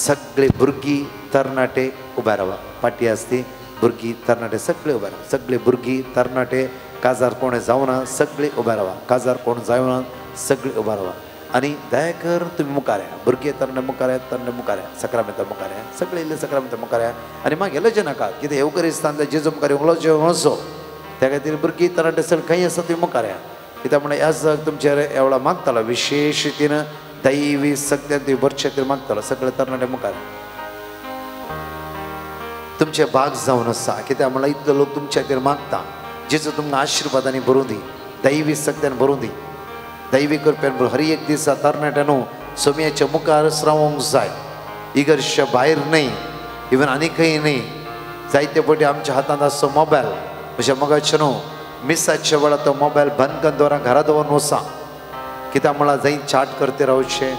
सगळे भुरगी तरणाटे उभा राहा पाटी असते भुरगी तरणाटे सगळे उभा राहा सगळे भुरगी तरणाटे काजार कोण जावना सगळे उभा राहा काजार कोण जावना सगळे उभा राहा आणि दया कर तुम्ही मुखाऱ्या भुरगे तरणे मुखाऱ्या सक्रामेंत मुखाऱ्या सगळे इल्ले सक्रामेंत मुखाऱ्या आणि मग गेलोचे नाका कितें येवकरिस्तान जेजू मुखार उलोवचे वळसो त्या खातीर भुरगीं तरणाटे सगळे खंय आसा तुम्ही मुखाऱ्या कित्याक म्हण ह्याच तुमचेर एवढा मागतालो विशेष रितीन दैवी सत्यान तुम्ही बरचे खातीर मागतालो सगळे तरणाटे मुखार तुमचे भाग जावन आसा कित्याक म्हणल्यार इतलो लोक तुमच्या खातीर मागता जेजू तुमकां आशिर्वादांनी भरूं दी दैवी सत्यान भरूं दी दैवी कृपेन हर एक दिसा तरणाट्यानो सोमयाच्या मुखार रावंक जाय इगर्शा भायर न्हय इवन आनी खंय न्हय जायते फावटी आमच्या हातांत आसता मोबायल म्हज्या मगाचे न्हू मिसाच्या वेळार तो मोबायल बंद करून दवरा घरा दवरून वचा कित्याक म्हळ्यार जाय चाट करते रावचे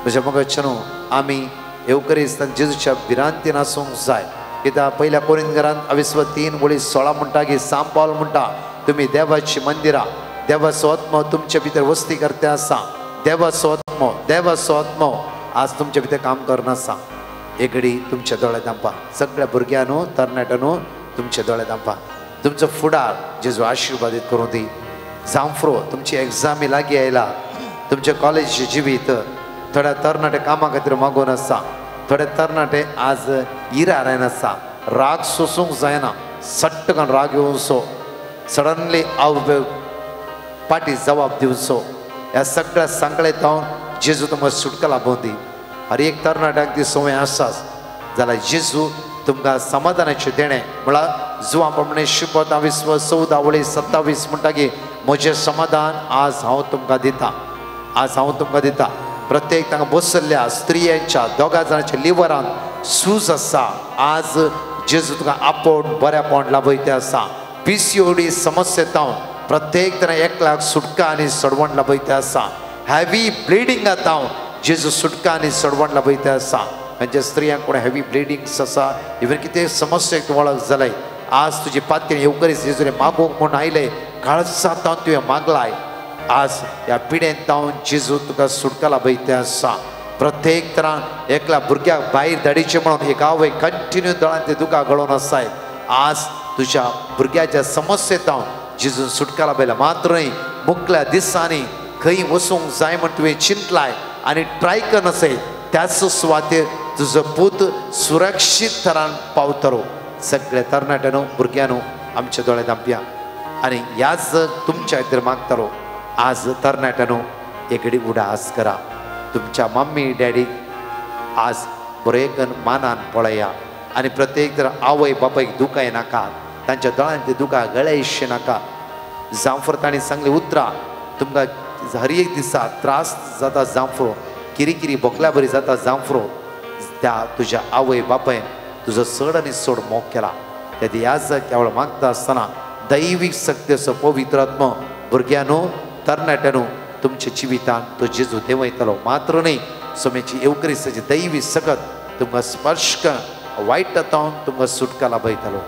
म्हज्या मगाचे न्हू आमी येवकरिस्तान जेजूच्या भिरांतीन आसूंक जाय कित्याक पयल्या कोरिंथरांत 3:16 म्हणटा की सांब पावल म्हणटा तुमी देवाची मंदिरां देवाचो आत्मो तुमचे भितर वस्ती करते आसा देवाचो आत्मो आज तुमचे भितर काम करना आसा एगडी तुमचे दोळे धांपा सगळ्या भुरग्यांनो तरणाट्यांनो तुमचे दोळे धांपा तुमचो फुडार जेजू आशिर्वादीत करूं दी जांफ्रो तुमची एग्जामी लागीं आयला तुमचे कॉलेज जिवीत थोड्या तरणाटे कामा खातीर मागून आसा थोडे तरणाटे आज इरार आयन आसा राग सोसूंक जायना सट्ट करून राग येवचो सडनली पाटी जबाब दिवचो ह्या सगळ्या सांकळेतावन जेजू तुमकां सुटका लाभोवन दी हर एक तरणाट्याक ती संवय आसाच जाल्यार जेजू तुमकां समाधानाचें देणें म्हळ्यार जुवां प्रमाणे शिकवता 14:27 म्हणटा की म्हजें समाधान आज हांव तुमकां दिता प्रत्येक तांकां बसल्ल्या स्त्रियांच्या दोगां जाणांच्या लिवरांत सूज आसा आज जेजू तुका आपोवन बऱ्यापण लाभयते आसा PCOD समस्येतावन प्रत्येक तरा एकल्याक सुटका आनी सडवण लाभयते आसा हॅवी ब्लिडींग आतां जेजू सुटका आनी सडवण लाभयते आसा म्हणजे स्त्रियांक कोण हॅवी ब्लिडींग्स आसा इवन कितें समस्येक तूं वळख जालें आज तुजी पातयेन येवकरीस जेजूने मागोवंक म्हूण आयले काळजांतावन तुवें मागलाय आज ह्या पिडेंत तावन जेजू तुका सुटका लाभयते आसा प्रत्येक तरान एकल्या भुरग्याक भायर धाडिचें म्हणून एक आवय कंटिन्यू दोळ्यांत ते दुकां गळोवन आसाय आज तुज्या भुरग्याच्या समस्येतावन जेजून सुटका लाभयला मात्र न्हय मुखल्या दिसांनी खंय वचूंक जाय म्हण तुवें चिंतलाय आनी ट्राय करन आसय त्याच सुवातेर तुजो पूत सुरक्षीत तरान पावतलो सगळे तरणाट्यानो भुरग्यांनो आमचे दोळे धांपया आनी ह्याच तुमच्या खातीर मागतलो आज तरणाट्यानो एगडी उडास करा तुमच्या मम्मी डॅडीक आज बरेकन मानान पळया आनी प्रत्येक तर आवय बापायक दुखाय नाका तांच्या दोळ्यांत ते दुखां गळयशे नाका जांफर तांणी सांगली उतरां तुमकां हर एक दिसा त्रास जाता जांफ्रो किरी बोकल्या बरी जाता जांफ्रो त्या तुज्या आवय बापायन तुजो चड आनी चड मोग केला तेदी ह्याच केवळ मागता आसतना दैवीक शक्तीचो पवित्र आत्मो भुरग्यांनो तरणाट्यांनो तुमच्या जिवितांत तो जेजू देंवयतलो मात्र न्हय सोमेची येवकरिस्ताची दैवी सकत तुमकां स्पर्श कर वायट आतां तुमकां सुटका लाभयतलो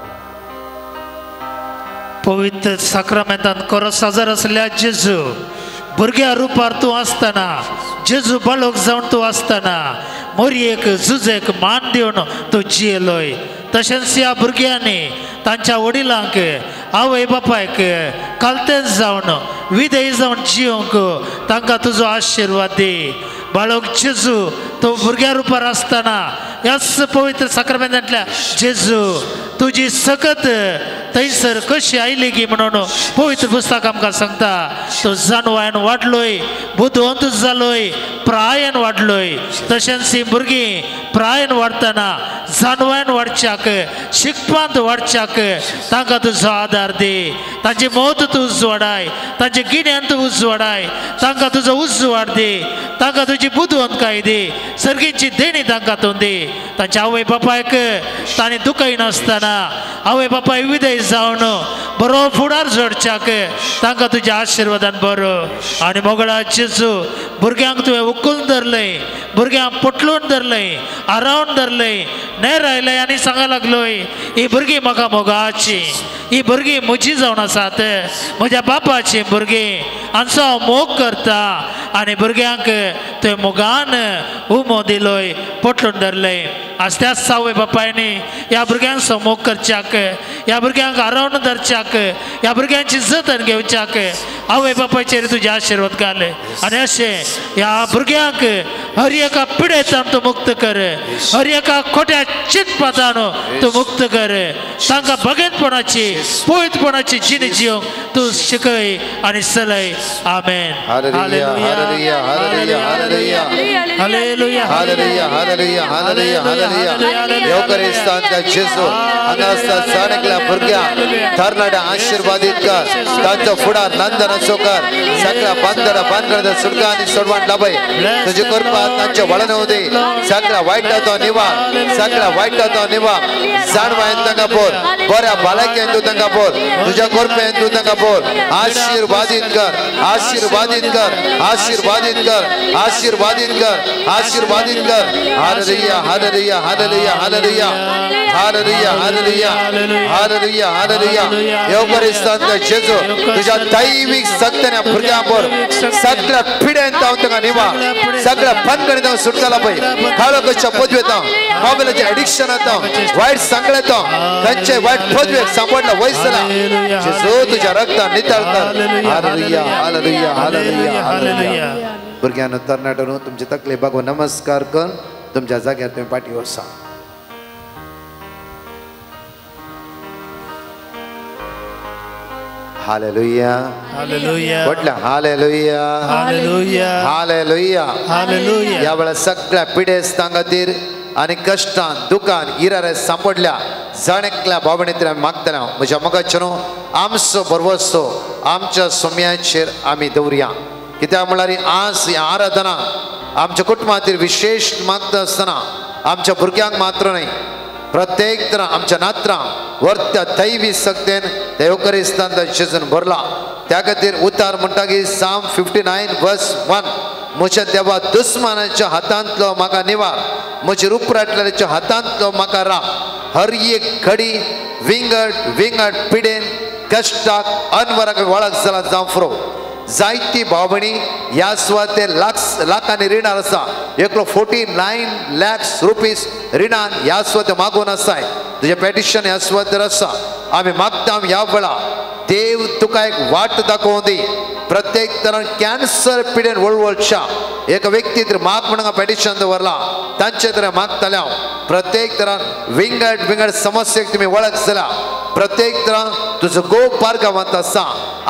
पवित्र साक्रामेंतान खरो साजार असल्या जेजू भुरग्या रुपार तूं आसतना जेजू बाळक जावन तूं आसतना मोरयेक झुजेक मान दिवन तूं जियेलोय तशेंच ह्या भुरग्यांनी तांच्या वडिलांक आवय बापायक कालतेच जावन विधेय जावन जियोंक तांकां तुजो आशिर्वाद दी बाळक जेजू तो भुरग्या रुपार आसतना ह्याच पवित्र साक्रामेंतांतल्या जेजू तुजी सकत थंयसर कशी आयली गी म्हणून पवित्र पुस्तक आमकां सांगता तो जानवायन वाडलोय बुदवंत जालोय प्रायन वाडलोय तशेंच ही भुरगीं प्रायन वाडतना जानवायन वाडच्याक शिकपांत वाडच्याक तांकां तुजो आदार दी तांची मौत तूं उजवाडाय तांचे गिन्यान तूं उजवाडाय तांकां तुजो उजवाड दी तांकां तुजी बुदवंतकाय दी सर्गीची देणी तांकां तूं दी तांच्या आवय बापायक तांणी दुखय नासतना आवय बापाय विधेय जावन बरो फुडार जोडच्याक तांकां तुज्या आशिर्वादान बरो आनी मोगळा जेजू भुरग्यांक तुवें उखलून धरलय भुरग्यांक पटलून धरलय आरावन धरलय नेर आयलय आनी सांगा लागलोय ही भुरगीं म्हाका मोगाची ही भुरगीं म्हजी जावन आसात म्हज्या बापाची भुरगीं हांचो हांव मोग करता आनी भुरग्यांक तुवें मोगान उमो दिलोय पोटलून धरलय आज त्याच सावय बापायनी ह्या भुरग्यांक समोग करच्याक ह्या भुरग्यांक आरावन धरच्याक ह्या भुरग्यांची जतन घेवच्याक आवय बापायचेर तुजे आशिर्वाद घाल आनी अशें ह्या भुरग्यांक हर एका पिडेंतान तूं मुक्त कर हर एका खोट्या चिंतपातान तूं मुक्त कर तांकां भगेतपणाची पवित्रपणाची जिणी जिवंक तूं शिकय आनी चलय आमेन हालेलुया हालेलुया हालेलुया हालेलुया हालेलुया हालेलुया हालेलुया हालेलुया हालेलुया योकरिस्तानच्या जेजू हांगा आसता सगळ्या भुरग्यांक तरणाट्या आशिर्वादीत कर तांचो फुडार नंदन असो कर सगळ्या बांदर सुटका आनी सोडवण लाभय तुजी कृपा तांचे वळण दे सगळ्या वायटाचो निवार सगळ्या वायटाचो निवार जाणवायन तांकां बोल बऱ्या भलायकेन तूं तांकां बोल तुज्या कृपेन तूं तांकां बोल आशीर्वादीत कर आशीर्वादीत कर आशीर्वादीत कर आशीर्वादीत कर आशीर्वादीत कर हालेलुया हालेलुया हालेलुया हालेलुया हालेलुया हालेलुया हालेलुया हालेलुया योकरिस्तानच्या जेजू तुझ्या दैविक सत्याने भुरग्यांवर सगळ्या पिड्यान जावन तांकां निवार सगळ्या भानगडीन जावन सुटका लाभय काळोखाच्या पदवेतां मोबायलाच्या एडिक्शनांत वायट सांगळेतां तांचे वायट पदवेक सांबाळला वयसला जेजू तुझ्या रक्तान नितळ कर हालेलुया हालेलुया हालेलुया हालेलुया भुरग्यांनो तरणाट्यांनो तुमचे तकले बागो नमस्कार कर तुमच्या जाग्यार तुम्ही पाठी वसा हालेलुया हालेलुया म्हटलं हालेलुया हालेलुया हालेलुया हालेलुया या वेळा सगळ्या पिडेस्तां खातीर आनी कश्टान दुखान इरारे सांपडल्या जाणेकल्या भावनेंतल्यान आमी मागतना म्हज्या मोगाचेर आमचो बरवस्तो आमच्या सोम्याचेर आमी दवरया कित्याक म्हळ्यार आज ह्या आराधना आमच्या कुटुंबांतील विशेष मागता आसतना आमच्या भुरग्यांक मात्र न्हय प्रत्येक तरा आमच्या नात्रां वर्त्या दैवी सक्तेन देवकरिस्तान शिजून भरला त्या खातीर उतार म्हणटा की साम 59:1 म्हज्या देवा दुस्मानाच्या हातांतलो म्हाका निवार म्हज्या रुपराटल्याच्या हातांतलो म्हाका राख हर एक घडी विंगड विंगड पिडेन कश्टाक अनवराक वळख जाला जावं फुरो जायती भाव भयणी ह्या सुवातेर लाखांनी रिणार आसा एकलो 49 lakhs रुपीज रिणान ह्या सुवाते मागून आसाय तुजें पेटिशन ह्या सुवातेर आसा आमी मागता ह्या वेळा देव तुका एक वाट दाखोवन दी प्रत्येक तरान कॅन्सर पिडेन वळवळच्या एका व्यक्ती तर माग म्हणून पेटिशन दवरला तांचे तर मागतल्या प्रत्येक तरान विंगड विंगड समस्येक तुमी वळख जाला प्रत्येक तरान तुजो गोव पारगांवांत आसा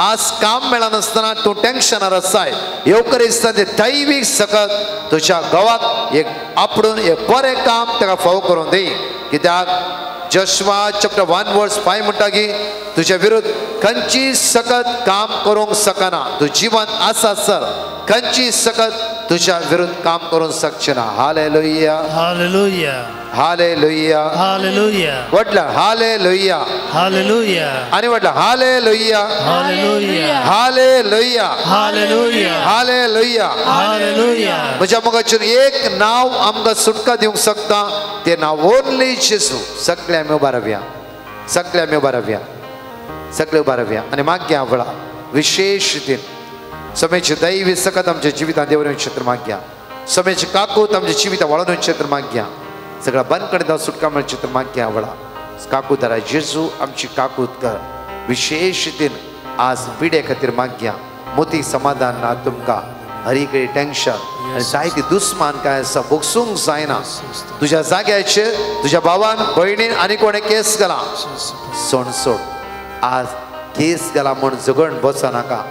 आज काम मेळनासतना तूं टेन्शनार आसाय येवकरिस्तान दैवीक सकत तुज्या गांवाक एक आपणून एक बरें काम ताका फावो करून दी कित्याक Joshua chapter 1:5 म्हणटा की तुझ्या विरुद्ध खंयची सकत काम करूंक सकना तू जिवंत आसा सर खंयची सकत तुझ्या विरुद्ध काम करूंक शकचे ना हालेलुया हालेलुया हालेलुया हालेलुया म्हटलं हालेलुया हालेलुया आणि म्हटलं हालेलुया हालेलुया हालेलुया हालेलुया हालेलुया हालेलुया म्हज्या मोगाचेर एक नाव आमकां सुटका दिवंक शकता ते नाव ओन्ली जेजू सगळे आमी उबा रावया सगळे आमी उबा रावया सगळे उबा रावया आनी मागया वेळा विशेष रितीन समेची दैवी सकत आमच्या जिवितांत देवरें क्षेत्र मागया समेची काकूत आमच्या जिवितां वळोवन क्षेत्र मागया सगळ्या बंद कडेन सुटका मेळ क्षेत्र मागया वेळा काकूत दरा जेजू आमची काकूत कर विशेष रितीन आज पिडे खातीर मागया मोती समाधान ना तुमकां हर एक टेन्शन आनी जायती दुस्मान काय आसा भोगसूंक जायना तुज्या जाग्याचेर तुज्या भावान भयणीन आनी कोणें केस घाला सोड सोड आज केस घाला म्हूण झगड बसनाका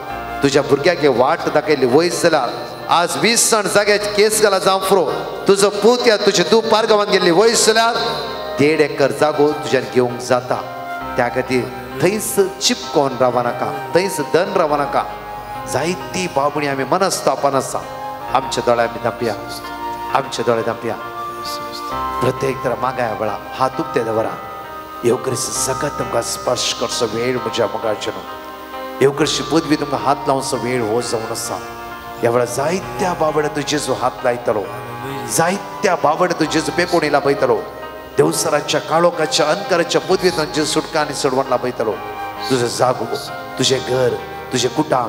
तुझ्या भुरग्याक वाट दाखयली वयस जाल्यार आज 20 जाण जाग्याचे केस घाला जावं फुरो तुजो पूत या तुजे तूं पारगांवांत गेल्ली वयस जाल्यार 1.5 एकर जागो तुज्यान घेवंक जाता त्या खातीर थंयच चिपकोन रावनाका थंयच दन रावनाका जायती भावभयणी आमी मनस्तापान आसा आमचे दोळे आमी धांपया आमचे दोळे धांपया प्रत्येक तरा मागाया वेळा हात उक्ते दवरा येवकरिस्त सकत तुमकां स्पर्श करचो वेळ म्हज्या मोगाचेर येवकरिस्त पदवी तुमकां हात लावचो वेळ हो जावन आसा ह्या वेळा जायत्या बाबडे तूं जेजू हात लायतलो जायत्या बाबडे तूं जेजू पेकोणी लाभयतलो देवसराच्या काळोखाच्या अंतराच्या पदवेंतल्यान जेजू सुटका आनी सोडवण लाभयतलो तुजो जागो तुजें घर तुजें कुटाम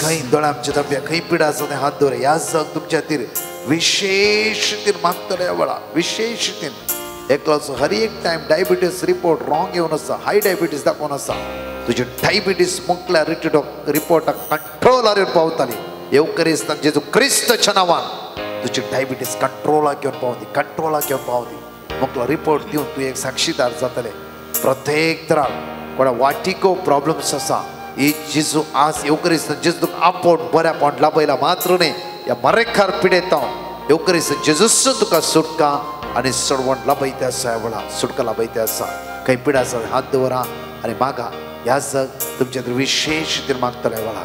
काही दोळा आमच्या तब्या काही पिढा असं हात दोरे या सग तुमच्या तीर विशेष तीर मागतल्या वेळा विशेष तीर एकलाच हर एक टाइम डायबिटीस रिपोर्ट रॉंग येऊन असा हाय डायबिटीस दाखवून असा तुझे डायबिटीस मुकल्या रिपोर्ट कंट्रोल पावताली येवकरीस जेजू क्रिस्तच्या नावान तुझी डायबिटीस कंट्रोला घेऊन पावती मुकला रिपोर्ट देऊन तू एक साक्षीदार जातले प्रत्येक तरा कोणा वाटिको प्रॉब्लेम्स असा ಈ ಜಿಸು ಆಸ್ ಯೋಕರಿಸ ಜಿಸು ಆಪೋಟ್ ಬರ ಪಾಂಡ್ ಲಬೈಲ ಮಾತ್ರನೇ या मरेखार पिडेता योकरीस जेजूस तुका सुटका आणि सोडवण लबैते असा वेळा सुटका लबैते असा काही पिडा असा हात दवरा आणि मागा या जग तुमच्या विशेष रीतीने मागतल्या वेळा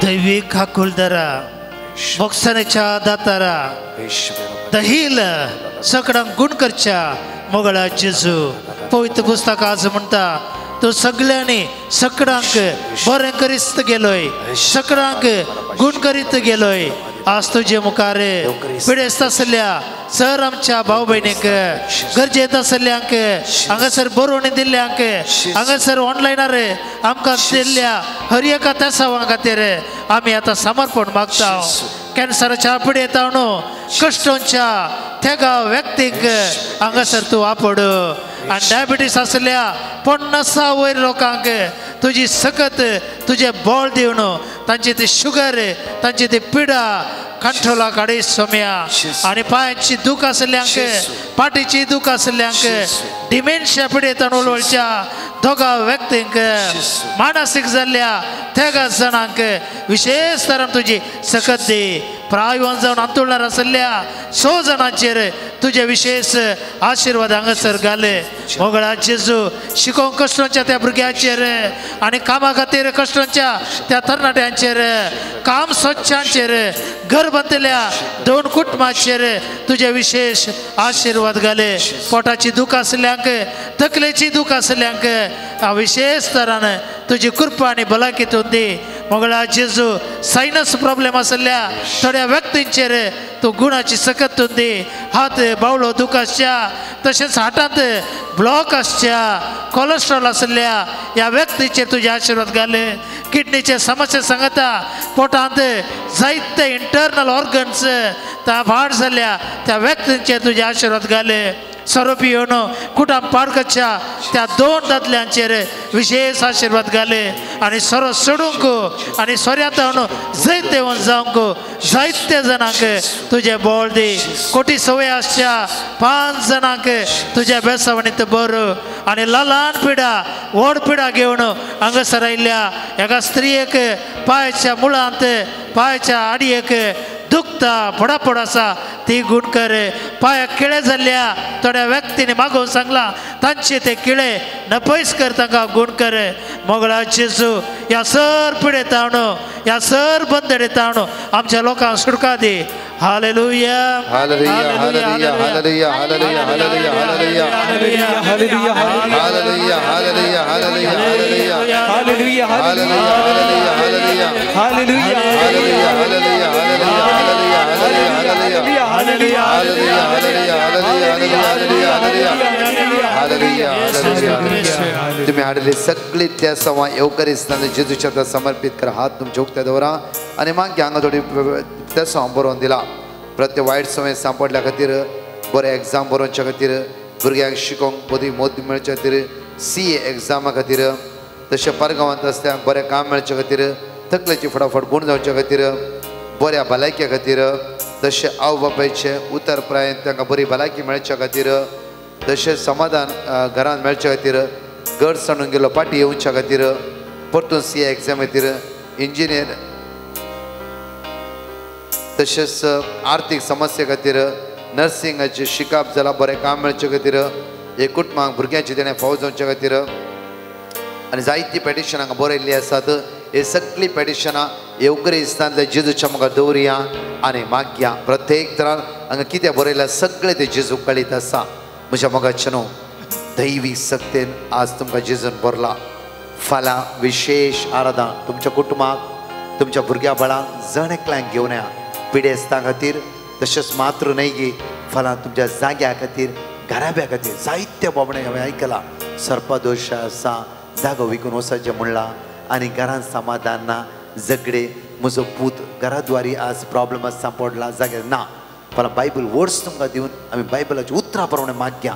दैविक हाकुलदारा मोक्षाच्या दातारा दहील सगळ्यांक गुण करच्या मोगळा जेजू पवित्र पुस्तक आज म्हणता तो सगळ्यांनी सगळ्यांक बरें करीत गेलोय सगळ्यांक गुण करीत गेलोय आज तुझे मुखार पिडेस्त असल्या सर आमच्या भाऊ बहिणीक गरजेत असल्यांक हांगासर बरोवणी दिल्ल्यांक हांगासर ऑनलायनार आमकां दिल्ल्या हर एका तेसावां खातीर आमी आतां समर्पण मागता कॅन्सराच्या पिडेत न्हू कश्टांच्या तेगा व्यक्तीक हांगासर तूं आपड आणि डायबिटीस असल्या 50 वयर लोकांक तुझी सकत तुझे बॉल दिवन तांची ती शुगर तांची ती पिडा कंट्रोला काडी सोम्या आणि पायांची दुख असल्यांक पाठीची दुख असल्यांक डिमेन्शिया पिडेत उलवळच्या दोगा व्यक्तींक मानसीक जाल्ल्या तेगा जणांक विशेष तरान तुझी सकत दी प्रायवन जावन अंतुळणार असल्या 100 जणांचेर तुझे विशेष आशीर्वाद हांगासर घाले मोगळा जेजू शिकोवंक कश्टांच्या त्या भुरग्यांचेर आणि कामा खातीर कश्टांच्या त्या तरणाट्यांचेर काम स्वच्छांचेर घर बांदलेल्या 2 कुटुंबांचेर तुझे विशेष आशीर्वाद घाले पोटाची दुख असल्यांक तकलेची दुख असल्यांक विशेष तरान तुझी कृपा आणि भलायकीतून दी मोगळा जेजू सायनस प्रॉब्लेम असल्या थोड्या व्यक्तींचेर तू गुणाची सकत दी हात बावळो दुख आसच्या तसेच हातांत ब्लॉक आसच्या कोलेस्ट्रॉल असल्या या व्यक्तीचेर तुझे आशीर्वाद घाले किडनीचे समस्या सांगता पोटांत जायते इंटरनल ऑर्गन्स त्या भाड जाल्ल्या त्या व्यक्तींचेर तुझे आशीर्वाद घाले स्वरूपी येवन कुटाम पाडकच्या त्या 2 दादल्यांचेर विशेष आशीर्वाद घाले आणि सोरो सोडूंक आणि सोऱ्यांत जायते वन जावंक जायते जणांक तुझे बोळ दी कोटी सवय आसच्या 5 जणांक तुझ्या बेसावणीत बर आणि ल्हान पिडा व्हड पिडा घेवन हांगासर आयिल्ल्या एका स्त्रियेक पांयाच्या मुळांत पांयाच्या आडयेक दुखता पडापड आसा ती गुण कर पांयाक किळे जाल्ल्या थोड्या व्यक्तींनी मागोवन सांगला तांचे ते किळे नपयस कर तांकां गुण कर मोगळा जेजू या सर पिडेतावन या सर बंदडेतावन आमच्या लोकांक सुटका दी हालेलुया हालेलुया हालेलुया हालेलुया हालेलुया हालेलुया हालेलुया हालेलुया हालेलुया हालेलुया हालेलुया हालेलुया हालेलुया हालेलुया हालेलुया हालेलुया हालेलुया हालेलुया तुम्ही हाडले सगळे त्या सवा येवकरीस्तान जेजूच्या समर्पित करा हात तुमच्या उक्त्या दवरा आणि मागीर हांगा थोडी त्या सवा बरोवन दिला प्रत्येक वायट सवय सांपडल्या खातीर बरे एग्जाम बरोवच्या खातीर भुरग्यांक शिकोवंक बरी मोद मेळच्या खातीर CA एग्जामा खातीर तशें परगांवांत आसल्यांक बरें काम मेळच्या खातीर तकलेची फटाफट गुण जावच्या खातीर बऱ्या भलायके खातीर तशें आवय बापायचे उतर प्रायेंत तांकां बरी भलायकी मेळच्या खातीर तशें समाधान घरांत मेळच्या खातीर घर सांडून गेलो पाटी येवच्या खातीर परतून CA एग्जाम खातीर इंजिनियर तशेंच आर्थीक समस्ये खातीर नर्सिंगाचे शिकाप जाला बरें काम मेळचे खातीर एक कुटुंबाक भुरग्यांची तेणें फावो जावच्या खातीर आनी जायतीं पेटिशनां हांगा बरयल्लीं आसात हे सगळीं पेटिशनां येवकरीस्तांतल्या जेजूच्या मुखार दवरया आनी मागया प्रत्येक तरान हांगा कितें बरयलां सगळें तें जेजू कळीत आसा म्हज्या मोगाचे न्हू दैवीक सक्तेन आज तुमकां जेजून बरला फाल्यां विशेष आराधना तुमच्या कुटुंबाक तुमच्या भुरग्या बाळांक जण एकल्यांक घेवन या पिडेस्तां खातीर तशेंच मात्र न्हय गे फलां तुमच्या जाग्या खातीर घराब्या खातीर जायते बाबणे हांवें आयकलां सर्पदोश आसा जागो विकून वचचें म्हणलां आनी घरांत समाधान ना झगडे म्हजो पूत घराद्वारी आज प्रॉब्लम सांपडला जाग्यार ना फलां बायबल वर्ड्स तुमकां दिवन आमी बायबलाच्या उतरां प्रमाणे मागया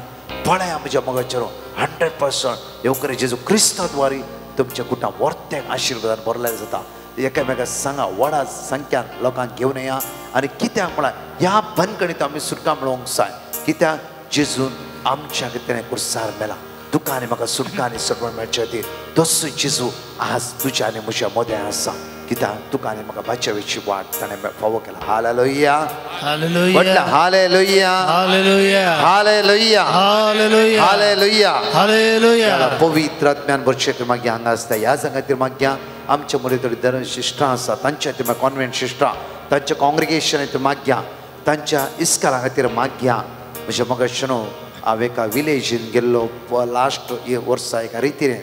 पळया म्हज्या मोगाचेर 100% येवकरे जेजू क्रिस्ताद्वारी तुमच्या कुटां वर्त्याक आशिर्वादान भरलें जाता एकामेकाक सांगा व्हडा संख्यान लोकांक घेवन येया आनी कित्याक म्हळ्यार ह्या बंदखणींत आमी सुटका मेळोवंक जाय कित्याक जेजून आमच्या खातीर कुर्सार मेला तुका आनी म्हाका सुटका आनी सगळें मेळचे खातीर तसो जेजू आज तुज्या आनी म्हज्या मोद्यां आसा कित्याक तुका आनी म्हाका बाच्यावेची वाट ताणें फावो केला हालेलुया हालेलुया हालेलुया हालेलुया हालेलुया हालेलुया हालेलुया हालेलुया पवित्र आत्म्यान भरचे मागया हांगा आसता ह्या जाग्या खातीर मागया आमच्या मदीं थोडी धरण शिश्टां आसा तांच्या खातीर कॉन्वेंट शिश्टां तांच्या कॉंग्रिगेशन खातीर मागया तांच्या इस्काला खातीर मागया म्हणजे म्हाका न्हू हांव एका विलेजीन गेल्लो लास्ट वर्सा एका रितीन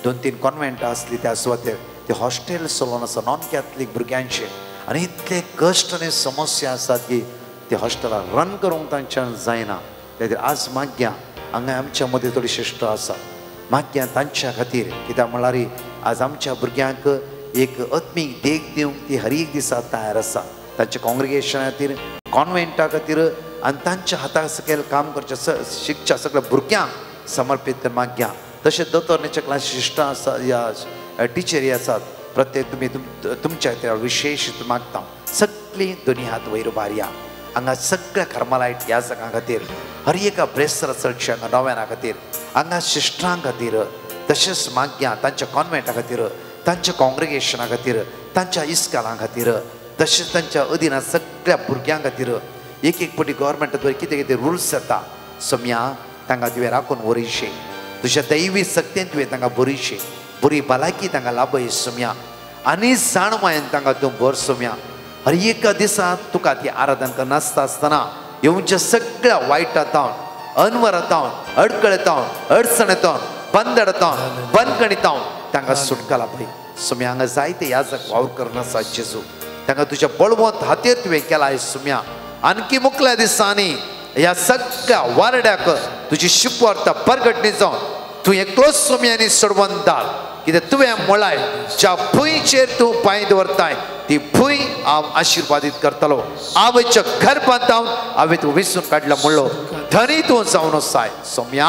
2-3 कॉन्वेंटां आसली त्या सुवातेर ते हॉस्टेल चलोवन आसा नॉन कॅथलीक भुरग्यांचे आनी इतले कश्ट आनी समस्या आसात की ते हॉस्टेलां रन करूंक तांच्यान जायना त्या खातीर आज मागया हांगा आमच्या मदीं थोडी शिश्ट आसा मागया तांच्या खातीर कित्याक म्हळ्यार आज आमच्या भुरग्यांक एक आत्मीक देख दिवंक ती हर एक दिसा तयार आसा तांच्या कॉंग्रिगेशना खातीर कॉन्वेंटा खातीर आनी तांच्या हाता सकयल काम करचे शिकच्या सगळ्या भुरग्यांक समर्पीत कर मागया तशेंच दोतोरनेच्या क्लास शिश्टां आसा या टिचरी आसात प्रत्येक तुमी तुमच्या खातीर विशेष मागता सगळीं दोनी हात वयर उबारया हांगा सगळ्या कर्मालायट ह्या जागां खातीर हर एका ब्रेस्तर चडशे हांगा नव्याना खातीर हांगा शिश्टां खातीर तशेंच मागया तांच्या कॉन्वेंटा खातीर तांच्या कॉंग्रिगेशना खातीर तांच्या इस्कालां खातीर तशेंच तांच्या अधीनात सगळ्या भुरग्यां खातीर एक पाटी गव्हर्मेंटाद्वारे कितें कितें रुल्स येता सम्या तांकां तुवें राखून वरिशे तुज्या दैवी सक्तेन तुवें तांकां बरीशे बरी भलायकी तांकां लाभय सम्या आनी जाणवायेन तांकां तूं भर सम्या हर एका दिसा तुका ती आराधना करनासता आसतना येवच्या सगळ्या वायटांतावन अनवरांतावन अडकळतावन अडचणेतावन बंदडतावन बंदखणीतावन तांकां सुटका लाभय सम्या हांगा जायते ह्या जाग वावर करनासा जेजू तांकां तुज्या बळवंत हातीर तुवें केलाय सम्या आणखी मुखल्या दिसांनी ह्या सगळ्या वारड्याक तुजी शिपवार्ता परगटणी जावन तूं एकलोच सोम्यांनी सोडवून धाड कित्याक तुवें म्हळाय ज्या भुंयचेर तूं पांय दवरताय ती भुंय हांव आशिर्वादीत करतलो आवयच्या घर बांदावन हांवें तूं विसरून काडला म्हणलो धनी तूं जावन वसाय सोम्या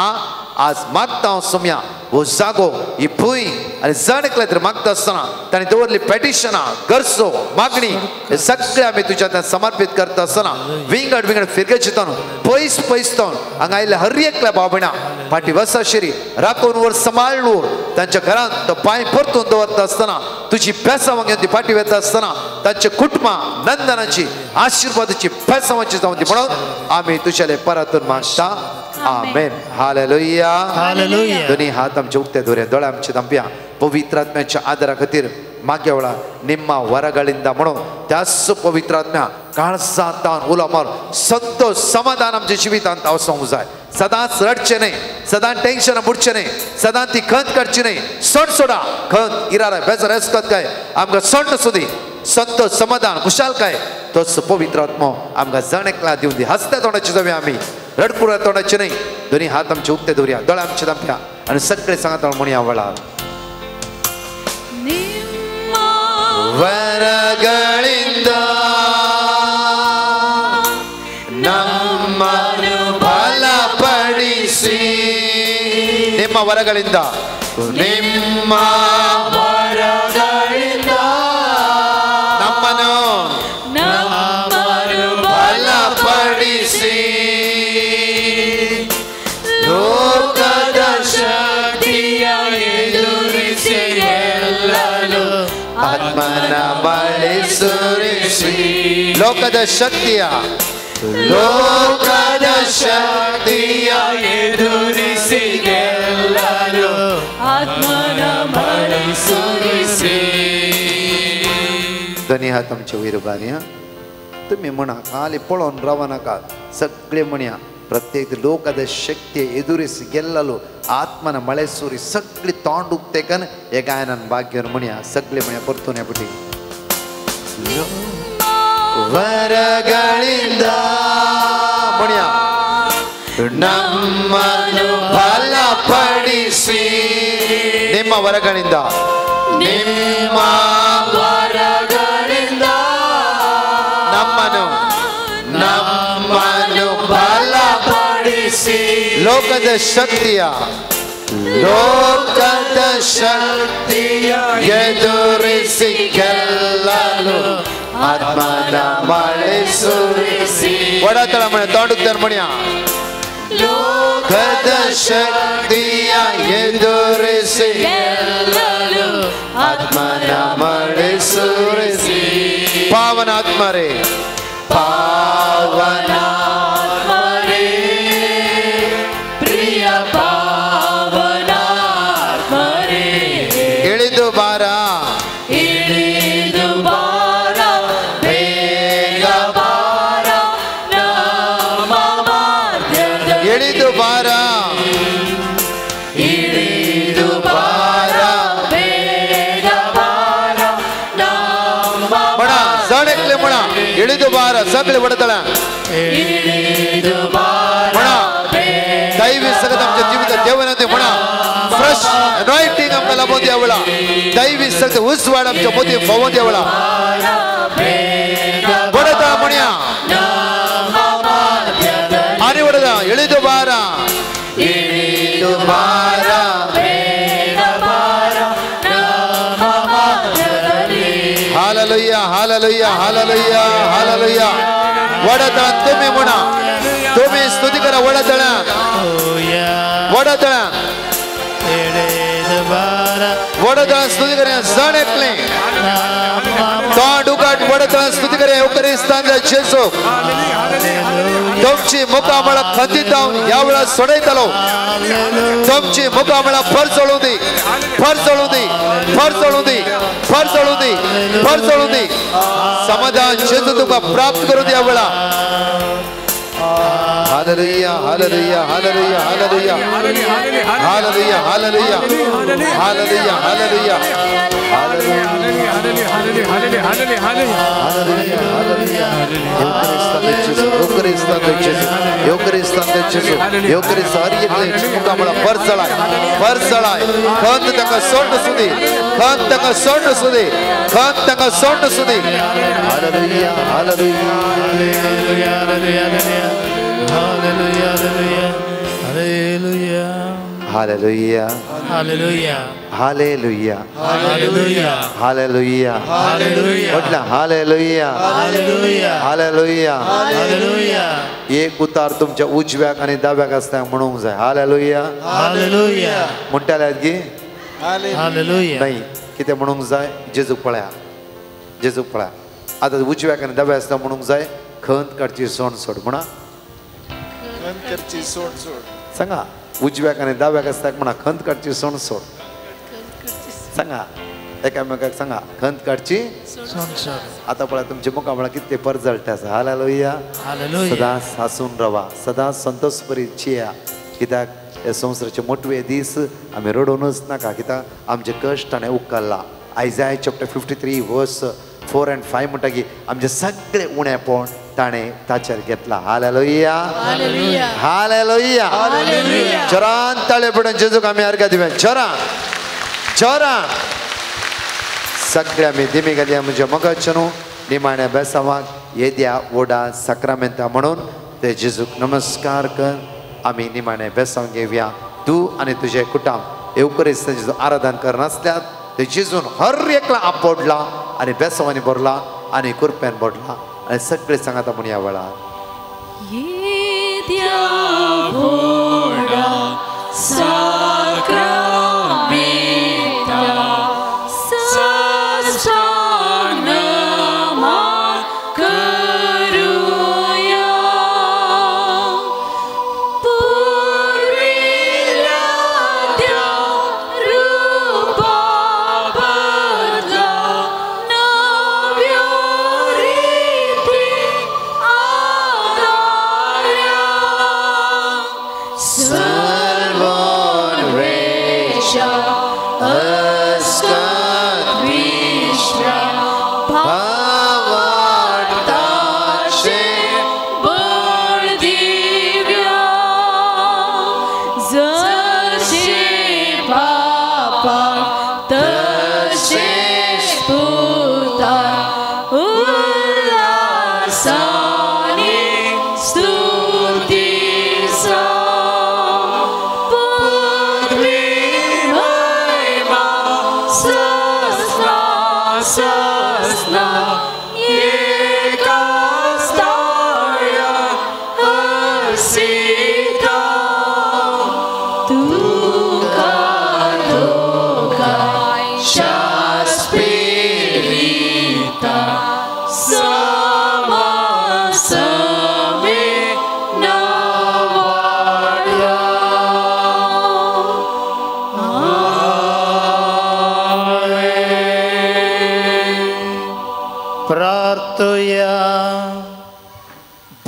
आज मागता हांव सोम्या हो जागो ही भुंय आनी जण एकल्या तरी मागता आसतना ताणें दवरली पेटिशनां गरजो मागणी हे सगळे आमी तुज्या समर्पीत करता आसतना विंगड विंगड फिरगे चिंतून पयस पयस तावन हांगा आयिल्ल्या हर एकल्या बाबण्या फाटी वसा शिरी राखून वर सांबाळून तांच्या घरांत तो पांय परतून दवरता आसतना तुजी पेसांव घेवन ती फाटी वता आसतना तांच्या कुटुंबां नंदनाची आशिर्वादाची पेसांवाची जावन ती म्हणून आमी तुज्याले परतून मागता आमेन हालेलुया हालेलुया दोनी हात आमचे उक्ते दवरया दोळे आमचे तांपया पवित्र आत्म्याच्या आदारा खातीर मागे वेळा निम्मा वरಗಳಿಂದ म्हणून त्याच पवित्र आत्म्या काळजांतान उलमर संतोष समाधान आमच्या जिवितांत वचूंक जाय सदांच रडचे न्हय सदां टेन्शन बुडचे न्हय सदां ती खंत काडची न्हय सण सोडा खंत इरारा बेजार येसकत काय आमकां सण सुदी संतोष समाधान खुशालकाय तोच पवित्र आत्मो आमकां जण एकला दिवन दी हसत्या तोंडाची जावया आमी रडकुरा तोंडाचे न्हय दोनी हात आमचे उक्ते दवरया दोळे आमचे तांपया आनी सगळे सांगात म्हणया वेळार ವರಗಳಿಂದ ನಮ್ಮನ್ನು ಬಲಪಡಿಸಿ ನಿಮ್ಮ ವರಗಳಿಂದ ನಿಮ್ಮ ವರಗಳಿಂದ ನಮ್ಮನ್ನು ಬಲಪಡಿಸಿ ಲೋಕದ ಶಕ್ತಿಯ ಎದುರಿಸಿ ಗೆಲ್ಲಲು ಆತ್ಮನ ಬಳಿಸುರಿಸಿ ಲೋಕದ ಶಕ್ತಿಯ ಎದುರಿಸಿ ಗೆಲ್ಲಲು ಆತ್ಮನ ಬಳಿಸುರಿಸಿ दोन्ही हात आमचे वयर उबारया तुम्ही म्हणा खाली पळोवन रावा नाका सगळे म्हणया प्रत्येक लोकाದ ಶಕ್ತಿ ಎದುರಿಸಿ ಗೆಲ್ಲಲು ಆತ್ಮನ ಮಳೆ ಸುರಿ ಸಗಳಿ ತಾಂಡ್ ಉಕ್ತೆಕನ್ हे गायनान भाग्यवर म्हणया सगळे म्हणया परतून बिटी ವರಗಳಿಂದ ಮುಣಿಯ ನಮ್ಮನ್ನು ಬಲಪಡಿಸಿ ನಿಮ್ಮ ವರಗಳಿಂದ ನಿಮ್ಮ ವರಗಳಿಂದ ನಮ್ಮನ್ನು ಬಲಪಡಿಸಿ ಲೋಕದ ಶಕ್ತಿಯ ಎದುರಿಸಿ ಗೆಲ್ಲಲು ಆತ್ಮನ ಮಳೆ ಸುರಿಸಿ ಒಡತಳ ಮನೆ ತೊಂಡುತ್ತಾರೆ ಮಣಿಯ ಲೋಕದ ಶಕ್ತಿಯ ಎದುರಿಸಿ ಗೆಲ್ಲಲು ಆತ್ಮನ ಮಳೆ ಸುರಿಸಿ ಪಾವನಾತ್ಮರೇ ಪಾವನಾತ್ಮರೇ ಪ್ರಿಯ ಪಾವನಾತ್ಮರೇ ಇಳಿದು ಬಾರ ಬೇಗ ಬಾರ ನಮ್ಮ ಮಾರ್ಗದಲ್ಲಿ ಇಳಿದು ಬಾರ ಬೇಗ ಬಾರ ನಮ್ಮ ಬಡ ಸಣಕ್ಲೆ ಬಡ ಇಳಿದು ಬಾರ ಸಗಳಿ ಬಡತಳ ಇಳಿದು ಬಾರ ದೈವಿ ಸಗದ आमच्या जीवित देवाने म्हणा फ्रेश अनॉइंटिंग आम्हाला लाभून द्यावला दैवी सगळं उस्वाड आमच्या मध्ये पावून द्यावला बडता म्हणया आणि बडदा इळिदु बार हालेलुया हालेलुया हालेलुया हालेलुया वडता तुम्ही म्हणा तुम्ही स्तुती करा वडतळा वडतळा वडतळा स्तुती करा सणकले ताडुकाट वडतळा स्तुती करा युकरिस्तान येशू तुमची मुकामळा खंदिता यावेळा सोडयतलो तुमची मुकामळा फरसळुदी फरसळुदी फरसळुदी फरसळुदी फरसळुदी समाधान येशू तुका प्राप्त करू द्यावेळा हालेलुया हालेलुया हालेलुया हालेलुया हालेलुया हालेलुया हालेलुया हालेलुया Hallelujah. Hallelujah. Hallelujah. Hallelujah. Hallelujah. Hallelujah. Hallelujah. Hallelujah. Hallelujah. Hallelujah. एक उतार तुमच्या उजव्याक आणि डाव्याक असता म्हणूंक जाय हालेलुया हालेलुया म्हणटाले की हालेलुया नाही कितें म्हणूंक जाय जेजूक पळया आतां उजव्याक आनी डाव्या आसता म्हणूंक जाय खंत काडची सोंड सोड म्हणा खंत करची सोंड सोड सांगा उजव्याक आनी दाव्याक आसता म्हणा खंत काडची सोंड सोड सांगा एकामेकाक सांगा खंत काडची सोंड सोड आता पळय तुमचे मुखामळा कितले परजळटे आसा हालेलुया सदांच हांसून रावा सदांच संतोष बरी जिया कित्याक हे संवसाराचे मोठवे दीस आमी रडोवनूच नाका कित्याक आमचे कश्ट ताणें उपकारला आयजाय चॅप्टर 53 वर्स 4 and 5 म्हणटा की आमचे सगळे उणेपण ताणें ताचेर घेतला हालेलुया हालेलुया हालेलुया जोरान ताळे पडून जेजूक आमी अर्घ्य दिवया जोरान सगळे आमी दिमी घालया म्हणजे मगच न्हू निमाण्या बेसावाक येद्या ओडा सक्रामेंता म्हणून ते जेजूक नमस्कार कर आमी निमाण्या बेसांव घेवया तूं आनी तुजे कुटुंब येवकरिस्ताचें आराधन करनासल्यार ते जेजून हर एकला आपडला आनी बेसावांनी भरला आनी कुरप्यान भरला आनी सगळे सांगात म्हूण ह्या वेळार Sita, Tuka Tuka, Shaspirita, Sama Same Navaya. प्रार्थूया.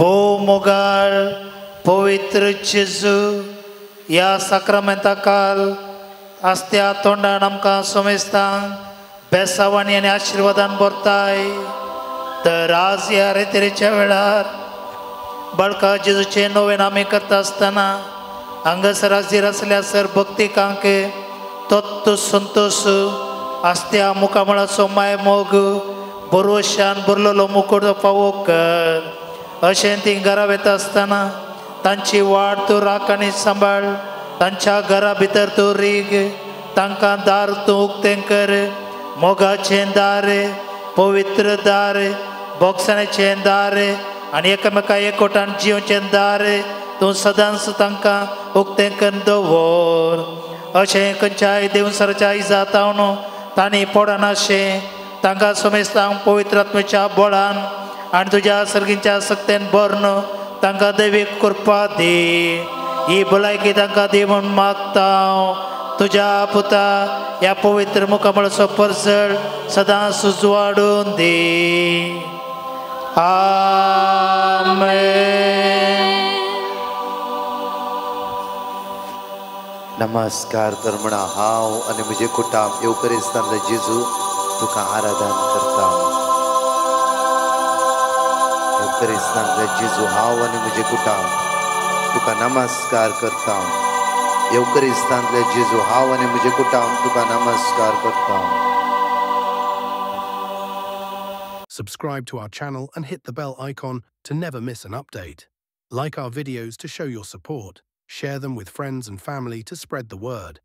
भोवमोगाळ पवित्र जेजू ह्या साक्रामेंता काल आस्त्या तोंडान आमकां सोमेस्तांक बेसावांनी आनी आशिर्वादान भरताय. तर आज ह्या रेतेरेच्या वेळार बाळका जेजूचे नवें आमी करता आसतना हांगासर हाजीर आसल्या सर भक्तिकांक तत्व संतोष आस्त्या मुखामळाचो माय मोग भरवशान भरलेलो मुकुट फावो कर. अशें तीं घरा वता आसतना तांची वाट तूं राख आनी सांबाळ. तांच्या घरा भितर तूं रीग. तांकां दार तूं उक्तें कर. मोगाचें दार, पवित्र दार, बोगसाण्याचें दार आनी एकामेका एकवटान जिवचें दार तूं सदांच तांकां उक्तें करून दवर. अशें खंयच्याय देवसराच्या इजातावन तांणी पडनाशें तांकां सोमेस्तांक पवित्र आत्म्याच्या बळान आनी तुज्या सर्गीच्या सक्तेन भरून तांकां दैवीक कृपा दी. ही भलायकी तांकां दी म्हूण मागता तुज्या पुता ह्या पवित्र मुखामळाचो परसळ सदांच उजवाडून दी. आमेन. नमस्कार कर म्हणा हांव आनी म्हजे कुटाम येवकरिस्तांतले जेजू तुका आराधन करता. येवकरिस्तांतले जेजू हांव आनी म्हजे कुटाम तुका नमस्कार करता. येवकरिस्तांतले जेजू हांव आनी म्हजे कुटाम तुका नमस्कार करता. Subscribe to our channel and hit the bell icon to never miss an update. Like our videos to show your support. Share them with friends and family to spread the word.